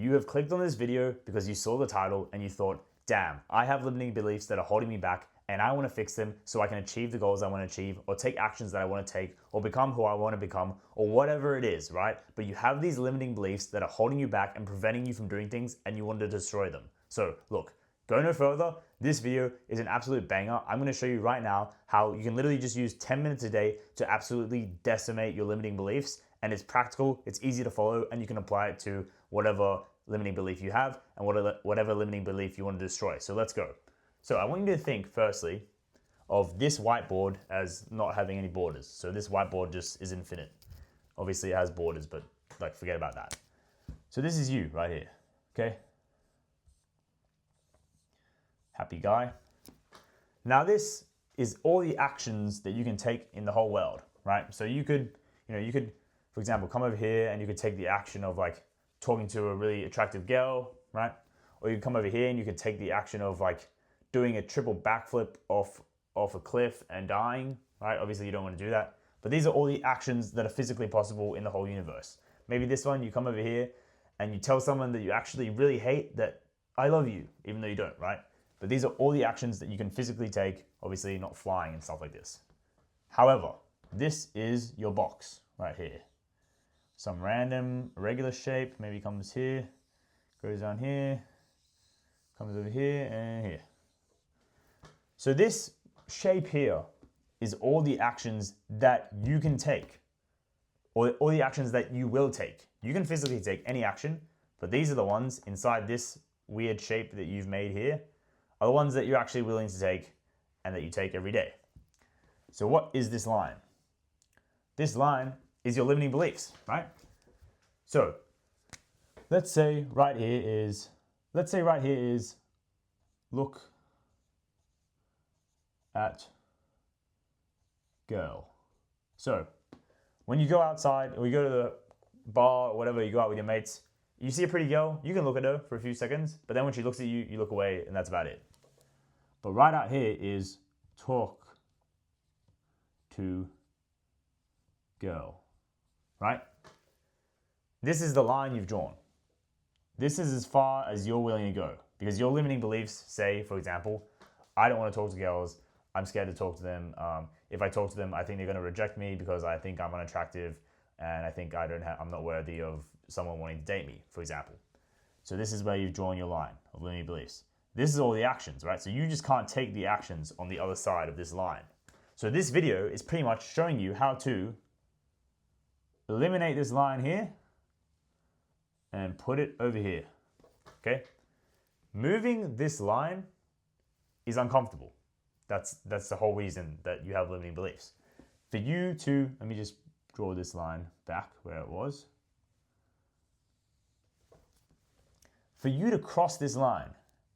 You have clicked on this video because you saw the title and you thought, damn, I have limiting beliefs that are holding me back and I want to fix them so I can achieve the goals I want to achieve or take actions that I want to take or become who I want to become or whatever it is, right? But you have these limiting beliefs that are holding you back and preventing you from doing things and you want to destroy them. So look, go no further. This video is an absolute banger. I'm going to show you right now how you can literally just use 10 minutes a day to absolutely decimate your limiting beliefs. And it's practical, it's easy to follow, and you can apply it to whatever limiting belief you have and whatever limiting belief you want to destroy. So let's go. So I want you to think firstly of this whiteboard as not having any borders. So this whiteboard just is infinite. Obviously it has borders, but like forget about that. So this is you right here, okay? Happy guy. Now this is all the actions that you can take in the whole world, right? So you could, for example, come over here and you could take the action of like talking to a really attractive girl, right? Or you could come over here and you could take the action of like doing a triple backflip off a cliff and dying, right? Obviously you don't want to do that, but these are all the actions that are physically possible in the whole universe. Maybe this one, you come over here and you tell someone that you actually really hate that I love you, even though you don't, right? But these are all the actions that you can physically take, obviously not flying and stuff like this. However, this is your box right here. Some random regular shape, maybe comes here, goes down here, comes over here and here. So this shape here is all the actions that you can take, or all the actions that you will take. You can physically take any action, but these are the ones inside this weird shape that you've made here are the ones that you're actually willing to take and that you take every day. So what is this line? This line is your limiting beliefs, right? So let's say right here is look at girl. So when you go outside or you go to the bar or whatever, you go out with your mates, you see a pretty girl, you can look at her for a few seconds, but then when she looks at you, you look away and that's about it. But right out here is talk to girl, right? This is the line you've drawn. This is as far as you're willing to go because your limiting beliefs say, for example, I don't want to talk to girls. I'm scared to talk to them. If I talk to them, I think they're going to reject me because I think I'm unattractive and I think I'm not worthy of someone wanting to date me, for example. So this is where you've drawn your line of limiting beliefs. This is all the actions, right? So you just can't take the actions on the other side of this line. So this video is pretty much showing you how to eliminate this line here and put it over here, okay? Moving this line is uncomfortable. That's the whole reason that you have limiting beliefs. For you to, let me just draw this line back where it was. For you to cross this line,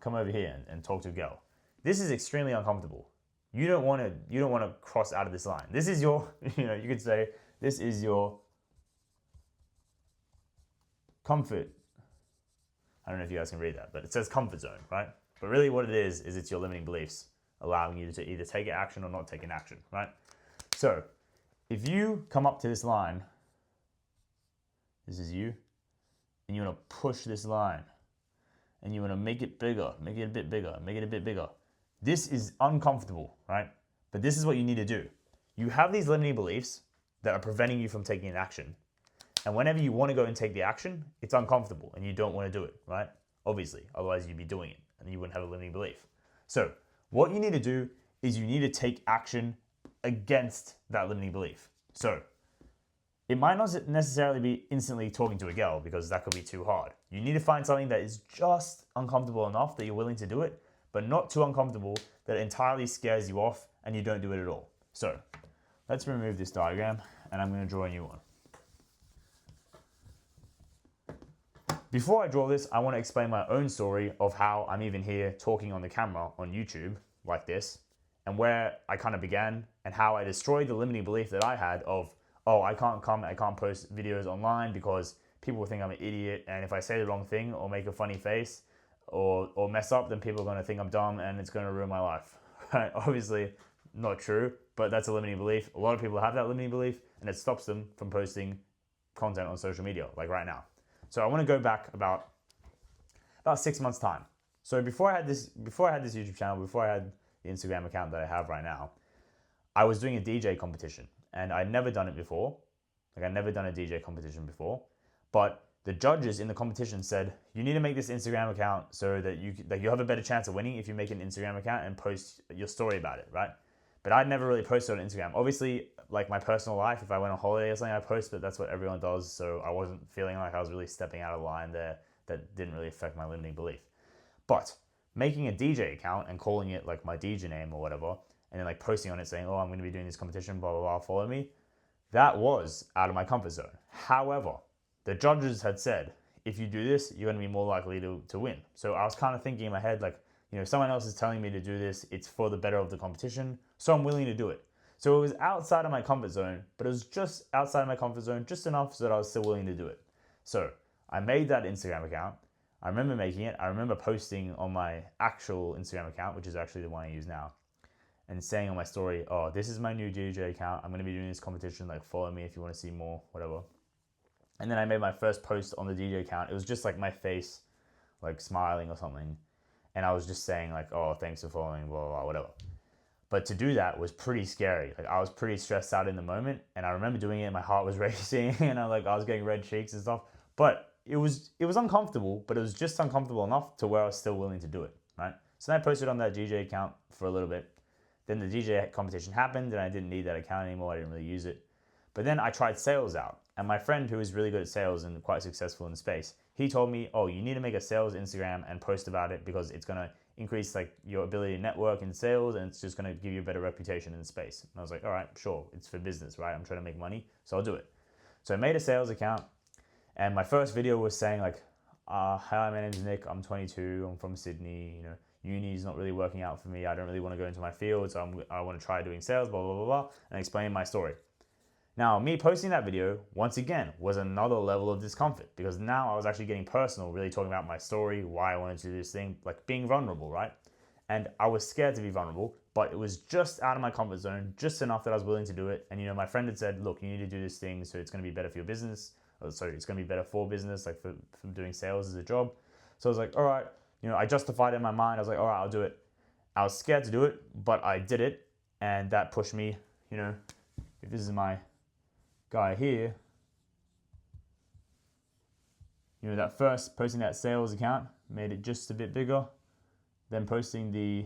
come over here and talk to a girl. This is extremely uncomfortable. You don't want to cross out of this line. This is your, you could say, this is your comfort. I don't know if you guys can read that, but it says comfort zone, right? But really what it is it's your limiting beliefs allowing you to either take an action or not take an action, right? So if you come up to this line, this is you, and you want to push this line, and you want to make it bigger, make it a bit bigger, make it a bit bigger. This is uncomfortable, right? But this is what you need to do. You have these limiting beliefs that are preventing you from taking an action. And whenever you want to go and take the action, it's uncomfortable and you don't want to do it, right? Obviously, otherwise you'd be doing it and you wouldn't have a limiting belief. So what you need to do is you need to take action against that limiting belief. So it might not necessarily be instantly talking to a girl because that could be too hard. You need to find something that is just uncomfortable enough that you're willing to do it, but not too uncomfortable that it entirely scares you off and you don't do it at all. So let's remove this diagram and I'm going to draw a new one. Before I draw this, I want to explain my own story of how I'm even here talking on the camera on YouTube like this and where I kind of began and how I destroyed the limiting belief that I had of, oh, I can't post videos online because people will think I'm an idiot and if I say the wrong thing or make a funny face or mess up, then people are going to think I'm dumb and it's going to ruin my life. Right? Obviously not true, but that's a limiting belief. A lot of people have that limiting belief and it stops them from posting content on social media like right now. So I want to go back about about 6 months time. So before I had this YouTube channel, before I had the Instagram account that I have right now, I was doing a DJ competition, and I'd never done it before. Like, I'd never done a DJ competition before, but the judges in the competition said, you need to make this Instagram account so that you have a better chance of winning if you make an Instagram account and post your story about it, right? But I'd never really posted on Instagram. Obviously, like my personal life, if I went on holiday or something, I post, but that's what everyone does. So I wasn't feeling like I was really stepping out of line there. That didn't really affect my limiting belief. But making a DJ account and calling it like my DJ name or whatever, and then like posting on it saying, oh, I'm going to be doing this competition, blah, blah, blah, follow me. That was out of my comfort zone. However, the judges had said, if you do this, you're going to be more likely to win. So I was kind of thinking in my head, like, someone else is telling me to do this, it's for the better of the competition, so I'm willing to do it. So it was outside of my comfort zone, but it was just outside of my comfort zone, just enough so that I was still willing to do it. So I made that Instagram account. I remember making it. I remember posting on my actual Instagram account, which is actually the one I use now, and saying on my story, oh, this is my new DJ account. I'm going to be doing this competition. Like, follow me if you want to see more, whatever. And then I made my first post on the DJ account. It was just like my face, like smiling or something. And I was just saying like, oh, thanks for following, blah, blah, blah, whatever. But to do that was pretty scary. Like, I was pretty stressed out in the moment. And I remember doing it, my heart was racing and I was getting red cheeks and stuff. But it was uncomfortable, but it was just uncomfortable enough to where I was still willing to do it, right? So then I posted on that DJ account for a little bit. Then the DJ competition happened and I didn't need that account anymore. I didn't really use it. But then I tried sales out. And my friend, who is really good at sales and quite successful in the space, he told me, oh, you need to make a sales Instagram and post about it because it's going to increase like your ability to network in sales and it's just going to give you a better reputation in the space. And I was like, all right, sure. It's for business, right? I'm trying to make money, so I'll do it. So I made a sales account and my first video was saying like, hi, my name's Nick. I'm 22. I'm from Sydney. Uni is not really working out for me. I don't really want to go into my field. So I want to try doing sales, blah, blah, blah, blah, and explaining my story. Now, me posting that video, once again, was another level of discomfort because now I was actually getting personal, really talking about my story, why I wanted to do this thing, like being vulnerable, right? And I was scared to be vulnerable, but it was just out of my comfort zone, just enough that I was willing to do it. And, my friend had said, look, you need to do this thing so it's going to be better for your business. It's going to be better for business, like for doing sales as a job. So I was like, all right, I justified it in my mind. I was like, all right, I'll do it. I was scared to do it, but I did it. And that pushed me, if this is my guy here, that first posting that sales account made it just a bit bigger, then posting the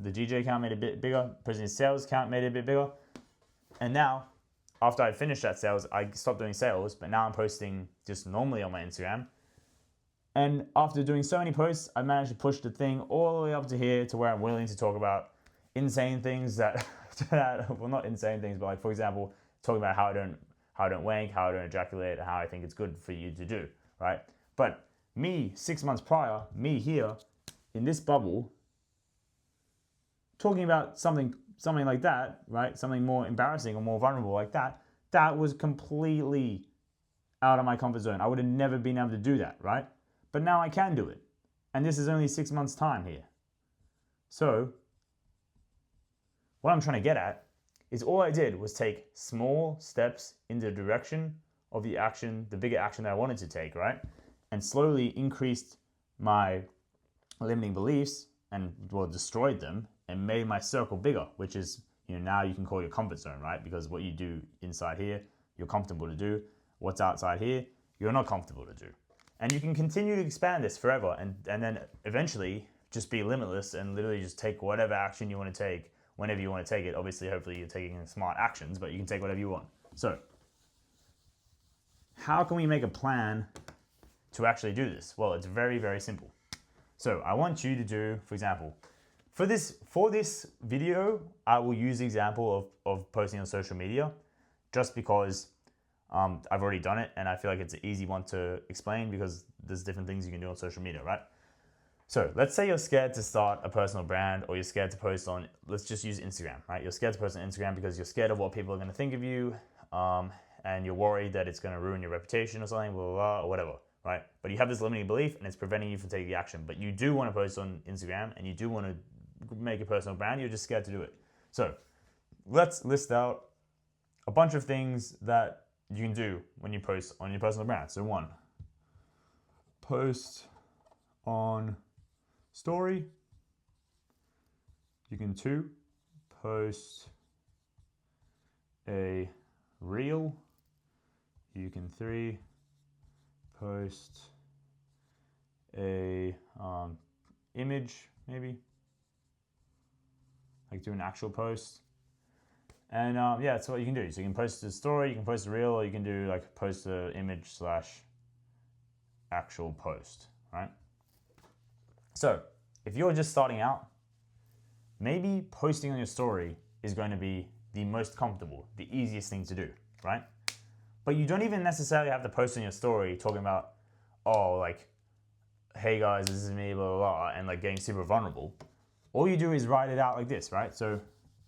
DJ account made it a bit bigger, posting the sales account made it a bit bigger, and now after I finished that sales, I stopped doing sales, but now I'm posting just normally on my Instagram. And after doing so many posts, I managed to push the thing all the way up to here to where I'm willing to talk about insane things that well, not insane things, but like, for example, talking about how I don't wank, how I don't ejaculate, and how I think it's good for you to do, right? But me, 6 months prior, me here in this bubble, talking about something like that, right? Something more embarrassing or more vulnerable like that, that was completely out of my comfort zone. I would have never been able to do that, right? But now I can do it. And this is only 6 months' time here. So what I'm trying to get at is all I did was take small steps in the direction of the bigger action that I wanted to take, right? And slowly increased my limiting beliefs and, destroyed them and made my circle bigger, which is, now you can call your comfort zone, right? Because what you do inside here, you're comfortable to do. What's outside here, you're not comfortable to do. And you can continue to expand this forever and then eventually just be limitless and literally just take whatever action you want to take whenever you want to take it. Obviously, hopefully you're taking smart actions, but you can take whatever you want. So how can we make a plan to actually do this? Well, it's very, very simple. So I want you to do, for example, for this video, I will use the example of posting on social media just because I've already done it and I feel like it's an easy one to explain because there's different things you can do on social media, right? So let's say you're scared to start a personal brand or you're scared to post on, let's just use Instagram, right? You're scared to post on Instagram because you're scared of what people are going to think of you and you're worried that it's going to ruin your reputation or something, blah, blah, blah, or whatever, right? But you have this limiting belief and it's preventing you from taking the action. But you do want to post on Instagram and you do want to make a personal brand, you're just scared to do it. So let's list out a bunch of things that you can do when you post on your personal brand. So 1, post on story. You can 2, post a reel. You can 3, post a image, maybe, like do an actual post. And yeah, that's what you can do. So you can post a story, you can post a reel, or you can do like post an image / actual post, right? So if you're just starting out, maybe posting on your story is going to be the most comfortable, the easiest thing to do, right? But you don't even necessarily have to post on your story talking about, oh, like, hey guys, this is me, blah, blah, blah, and like getting super vulnerable. All you do is write it out like this, right? So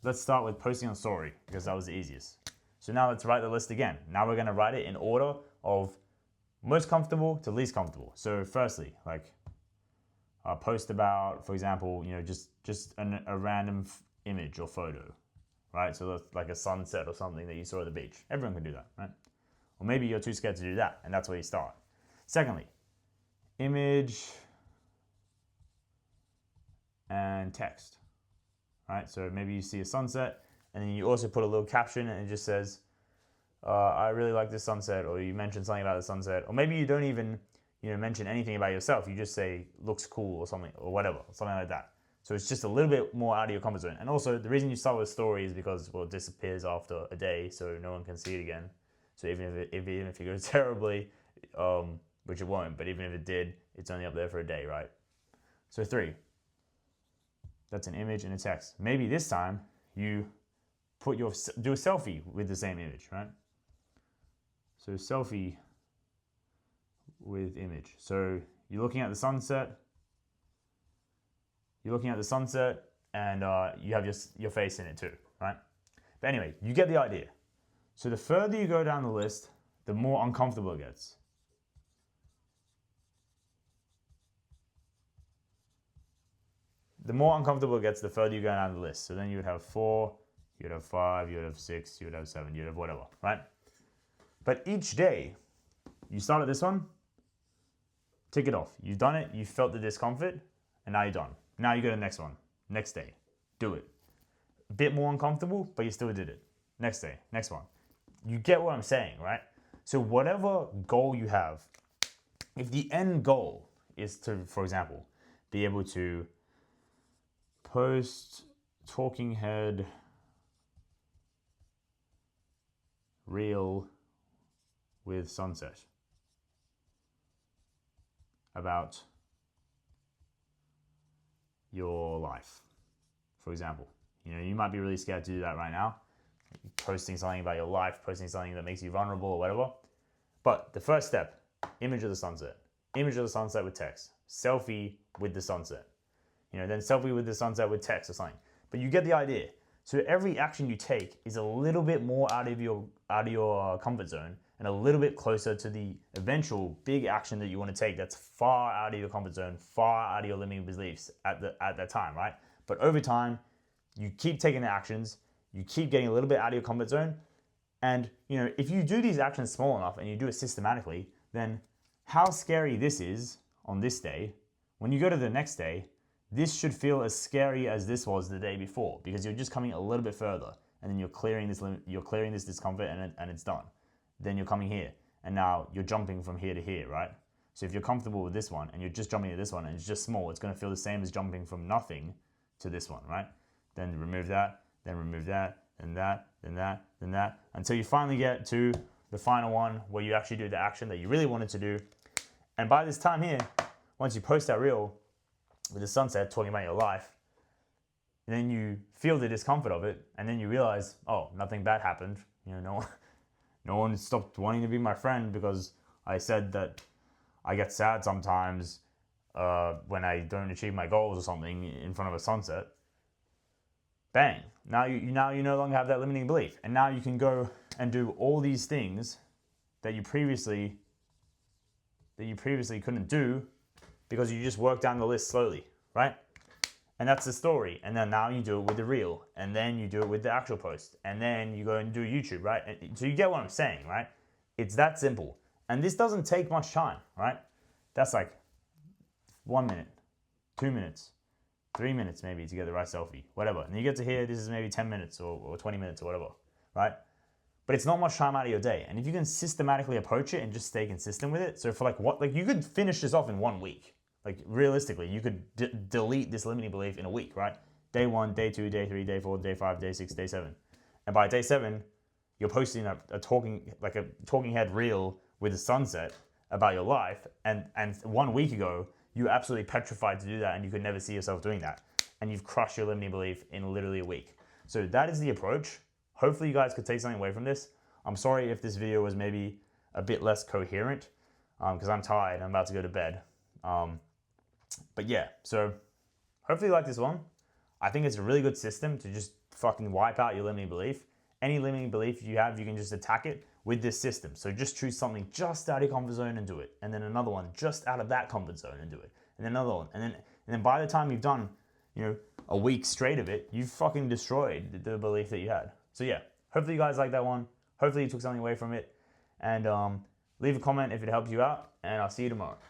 let's start with posting on story because that was the easiest. So now let's write the list again. Now we're gonna write it in order of most comfortable to least comfortable. So firstly, like post about, for example, just a random image or photo, right? So that's like a sunset or something that you saw at the beach. Everyone can do that, right? Or maybe you're too scared to do that, and that's where you start. Secondly, image and text, right? So maybe you see a sunset, and then you also put a little caption, and it just says, I really like this sunset, or you mention something about the sunset, or maybe you don't even mention anything about yourself. You just say looks cool or something, or whatever, something like that. So it's just a little bit more out of your comfort zone. And also the reason you start with a story is because, well, it disappears after a day, so no one can see it again. So even if it goes terribly, which it won't, but even if it did, it's only up there for a day, right? So 3, that's an image and a text. Maybe this time you do a selfie with the same image, right? So selfie with image. So you're looking at the sunset. And you have your face in it too, right? But anyway, you get the idea. So the further you go down the list, the more uncomfortable it gets. The more uncomfortable it gets, the further you go down the list. So then you would have 4, you would have 5, you would have 6, you would have 7, you would have whatever, right? But each day, you start at this one, tick it off. You've done it, you felt the discomfort, and now you're done. Now you go to the next one, next day, do it. A bit more uncomfortable, but you still did it. Next day, next one. You get what I'm saying, right? So whatever goal you have, if the end goal is to, for example, be able to post talking head reel with sunset about your life, for example. You might be really scared to do that right now, posting something about your life, posting something that makes you vulnerable or whatever. But the first step, image of the sunset with text, selfie with the sunset, then selfie with the sunset with text or something. But you get the idea. So every action you take is a little bit more out of your comfort zone and a little bit closer to the eventual big action that you want to take that's far out of your comfort zone, far out of your limiting beliefs at that time, right? But over time, you keep taking the actions, you keep getting a little bit out of your comfort zone, and if you do these actions small enough and you do it systematically, then how scary this is on this day, when you go to the next day, this should feel as scary as this was the day before, because you're just coming a little bit further, and then you're clearing this discomfort, and it's done. Then you're coming here, and now you're jumping from here to here, right? So if you're comfortable with this one, and you're just jumping to this one, and it's just small, it's going to feel the same as jumping from nothing to this one, right? Then remove that, then remove that, then that, then that, then that, until you finally get to the final one where you actually do the action that you really wanted to do. And by this time here, once you post that reel with the sunset talking about your life, then you feel the discomfort of it, and then you realize, oh, nothing bad happened. No one stopped wanting to be my friend because I said that I get sad sometimes when I don't achieve my goals or something in front of a sunset. Bang! Now you no longer have that limiting belief, and now you can go and do all these things that you previously couldn't do because you just worked down the list slowly, right? And that's the story. And then now you do it with the reel, and then you do it with the actual post, and then you go and do YouTube, right? So you get what I'm saying, right? It's that simple. And this doesn't take much time, right? That's like 1 minute, 2 minutes, 3 minutes maybe to get the right selfie, whatever. And you get to here, this is maybe 10 minutes or 20 minutes or whatever, right? But it's not much time out of your day. And if you can systematically approach it and just stay consistent with it, so for like what, like you could finish this off in 1 week. Like realistically, you could delete this limiting belief in a week, right? Day 1, day 2, day 3, day 4, day 5, day 6, day 7. And by day 7, you're posting a talking head reel with a sunset about your life. And 1 week ago, you were absolutely petrified to do that and you could never see yourself doing that. And you've crushed your limiting belief in literally a week. So that is the approach. Hopefully you guys could take something away from this. I'm sorry if this video was maybe a bit less coherent because I'm tired. I'm about to go to bed. But yeah, so hopefully you like this one. I think it's a really good system to just fucking wipe out your limiting belief. Any limiting belief you have, you can just attack it with this system. So just choose something just out of your comfort zone and do it. And then another one just out of that comfort zone and do it. And then another one. And then by the time you've done, a week straight of it, you've fucking destroyed the belief that you had. So yeah, hopefully you guys like that one. Hopefully you took something away from it. And leave a comment if it helped you out. And I'll see you tomorrow.